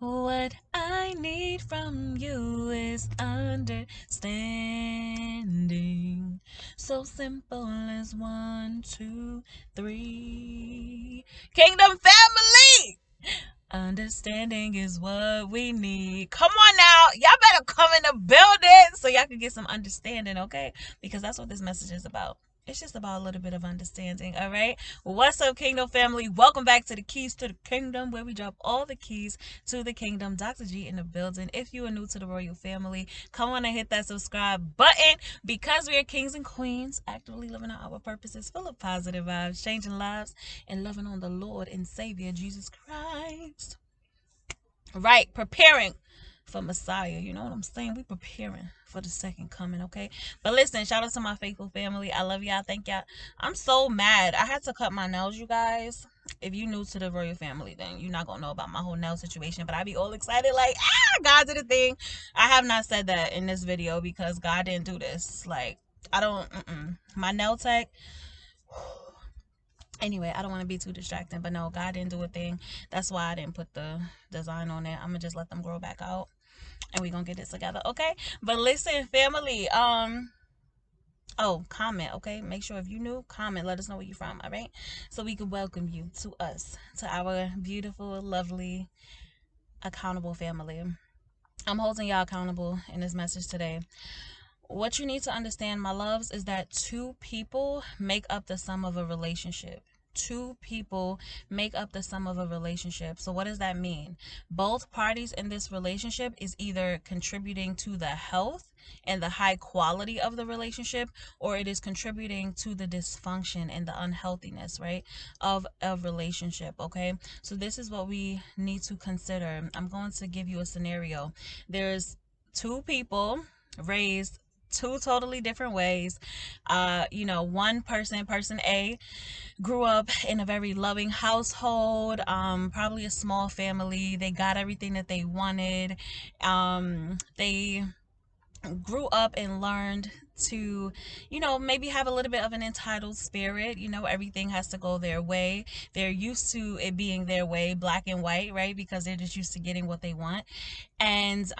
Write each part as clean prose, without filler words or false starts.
What I need from you is understanding. So simple as one, two, three. Kingdom family! Understanding is what we need. Come on now. Y'all better come in the building so y'all can get some understanding, okay? Because that's what this message is about. It's just about a little bit of understanding, all right? What's up, Kingdom family? Welcome back to the Keys to the Kingdom, where we drop all the keys to the kingdom. Dr. G in the building. If you are new to the royal family, come on and hit that subscribe button, because we are kings and queens, actively living out our purposes, full of positive vibes, changing lives, and loving on the Lord and Savior, Jesus Christ. Right, preparing for Messiah. You know what I'm saying? We preparing for the second coming, okay? But listen, shout out to my faithful family. I love y'all. Thank y'all. I'm so mad. I had to cut my nails, you guys. If you new to the royal family, then you're not gonna know about my whole nail situation. But I be all excited, like, God did a thing. I have not said that in this video because God didn't do this. Like, I don't. My nail tech. Anyway, I don't want to be too distracting, but no, God didn't do a thing. That's why I didn't put the design on it. I'm gonna just let them grow back out, and we're gonna get it together, okay? But listen, family, oh, comment, okay? Make sure if you new, comment, let us know where you're from, all right? So we can welcome you to us, to our beautiful, lovely, accountable family. I'm holding y'all accountable in this message today. What you need to understand, my loves, is that two people make up the sum of a relationship. Two people make up the sum of a relationship. So what does that mean? Both parties in this relationship is either contributing to the health and the high quality of the relationship, or it is contributing to the dysfunction and the unhealthiness, right, of a relationship, okay? So this is what we need to consider. I'm going to give you a scenario. There's two people raised two totally different ways. One person A, grew up in a very loving household, probably a small family. They got everything that they wanted. They grew up and learned to, maybe have a little bit of an entitled spirit. Everything has to go their way. They're used to it being their way, black and white, right? Because they're just used to getting what they want. And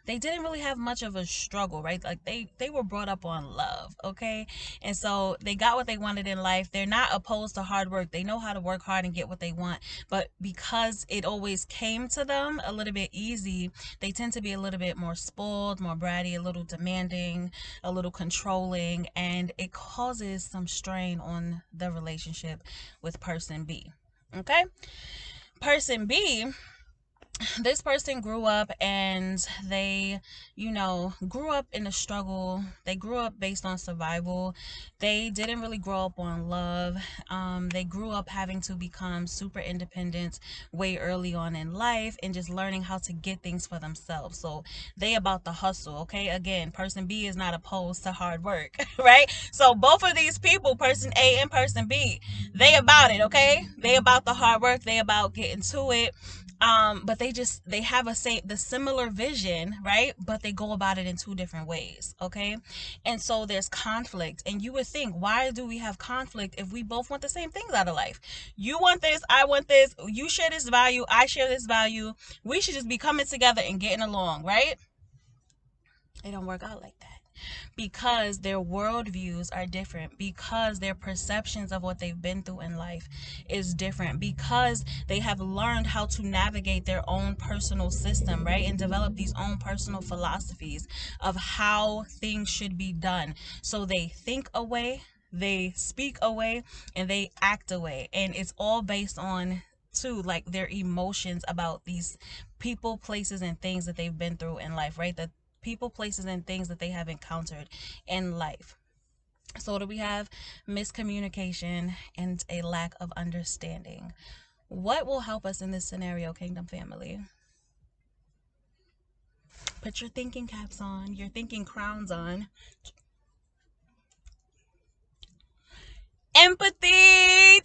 they didn't really have much of a struggle, right? Like they were brought up on love, okay? And so they got what they wanted in life. They're not opposed to hard work. They know how to work hard and get what they want. But because it always came to them a little bit easy, they tend to be a little bit more spoiled, more bratty, a little demanding, a little controlling, and it causes some strain on the relationship with person B. Okay? Person B, this person grew up and they, grew up in a struggle. They grew up based on survival. They didn't really grow up on love. They grew up having to become super independent way early on in life and just learning how to get things for themselves. So they about the hustle, okay? Again, person B is not opposed to hard work, right? So both of these people, person A and person B, they about it, okay? They about the hard work. They about getting to it. But they have the similar vision, right? But they go about it in two different ways, okay? And so there's conflict, and you would think, why do we have conflict if we both want the same things out of life? You want this, I want this, you share this value, I share this value. We should just be coming together and getting along, right? It don't work out like that, because their worldviews are different, because their perceptions of what they've been through in life is different, because they have learned how to navigate their own personal system, right, and develop these own personal philosophies of how things should be done. So they think away, they speak away, and they act away, and it's all based on like their emotions about these people, places, and things that they've been through in life, right? The people, places, and things that they have encountered in life. So do we have miscommunication and a lack of understanding? What will help us in this scenario, Kingdom family? Put your thinking caps on, your thinking crowns on. Empathy.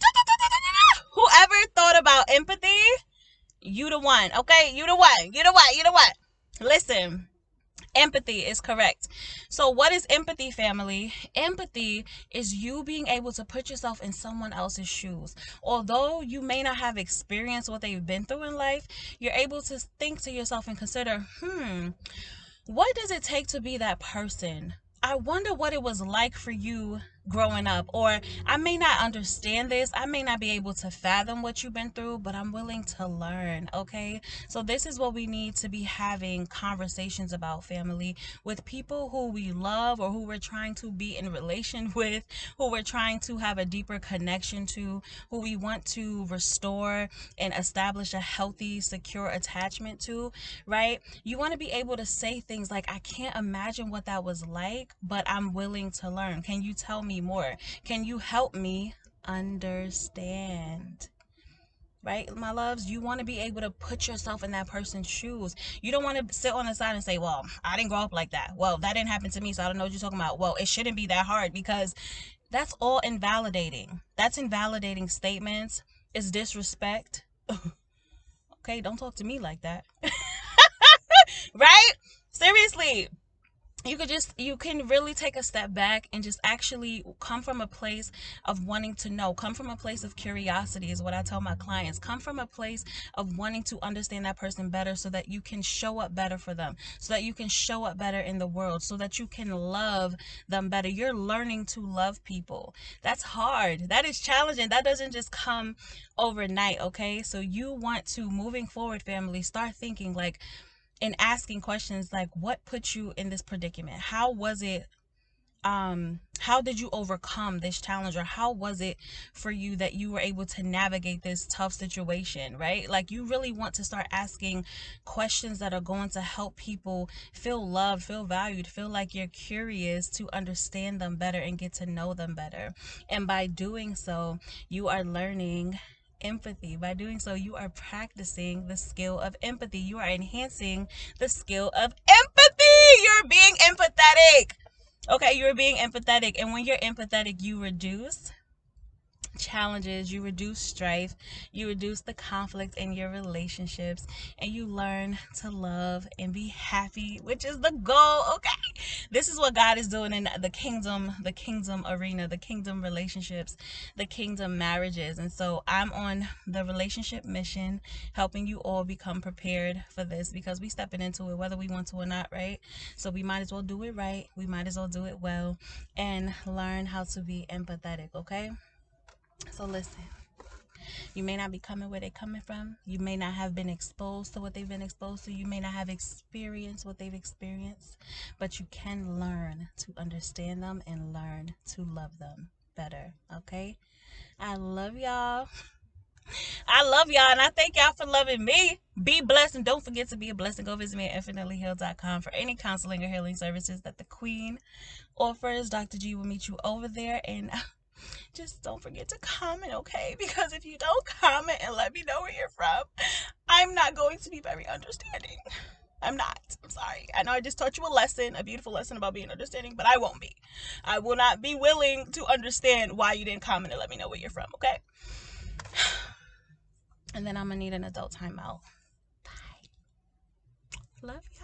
Whoever thought about empathy, you the one, okay? You the one. Listen, Empathy is correct. So, what is empathy, family? Empathy is you being able to put yourself in someone else's shoes. Although you may not have experienced what they've been through in life, you're able to think to yourself and consider, what does it take to be that person? I wonder what it was like for you growing up. Or I may not understand this. I may not be able to fathom what you've been through, but I'm willing to learn. Okay. So this is what we need to be having conversations about, family, with people who we love or who we're trying to be in relation with, who we're trying to have a deeper connection to, who we want to restore and establish a healthy, secure attachment to, right? You want to be able to say things like, I can't imagine what that was like, but I'm willing to learn. Can you tell me more? Can you help me understand? Right, my loves? You want to be able to put yourself in that person's shoes. You don't want to sit on the side and say, well, I didn't grow up like that. Well, that didn't happen to me, so I don't know what you're talking about. Well, it shouldn't be that hard, because that's all invalidating. That's invalidating statements. It's disrespect. Okay, don't talk to me like that. Right? Seriously, you can really take a step back and just actually come from a place of wanting to know. Come from a place of curiosity is what I tell my clients. Come from a place of wanting to understand that person better, so that you can show up better for them, so that you can show up better in the world, so that you can love them better. You're learning to love people. That's hard. That is challenging. That doesn't just come overnight. Okay, so you want to, moving forward, family, start thinking like, and asking questions like, what put you in this predicament? How was it? How did you overcome this challenge? Or how was it for you that you were able to navigate this tough situation? Right? Like, you really want to start asking questions that are going to help people feel loved, feel valued, feel like you're curious to understand them better and get to know them better. And by doing so, you are learning empathy. By doing so, you are practicing the skill of empathy. You are enhancing the skill of empathy. You're being empathetic. Okay, you're being empathetic. And when you're empathetic, you reduce challenges, you reduce strife, you reduce the conflict in your relationships, and you learn to love and be happy, which is the goal. Okay, this is what God is doing in the kingdom arena, the kingdom relationships, the kingdom marriages. And so I'm on the relationship mission, helping you all become prepared for this, because we stepping into it whether we want to or not, right? So we might as well do it right, we might as well do it well, and learn how to be empathetic. Okay, so listen, you may not be coming where they're coming from. You may not have been exposed to what they've been exposed to. You may not have experienced what they've experienced, but you can learn to understand them and learn to love them better. Okay? I love y'all. I love y'all, and I thank y'all for loving me. Be blessed, and don't forget to be a blessing. Go visit me at infinitelyhealed.com for any counseling or healing services that the Queen offers. Dr. G will meet you over there, and just don't forget to comment, okay? Because if you don't comment and let me know where you're from, I'm not going to be very understanding. I'm not. I'm sorry. I know I just taught you a lesson, a beautiful lesson about being understanding, but I won't be. I will not be willing to understand why you didn't comment and let me know where you're from, okay? And then I'm going to need an adult timeout. Bye. Love you.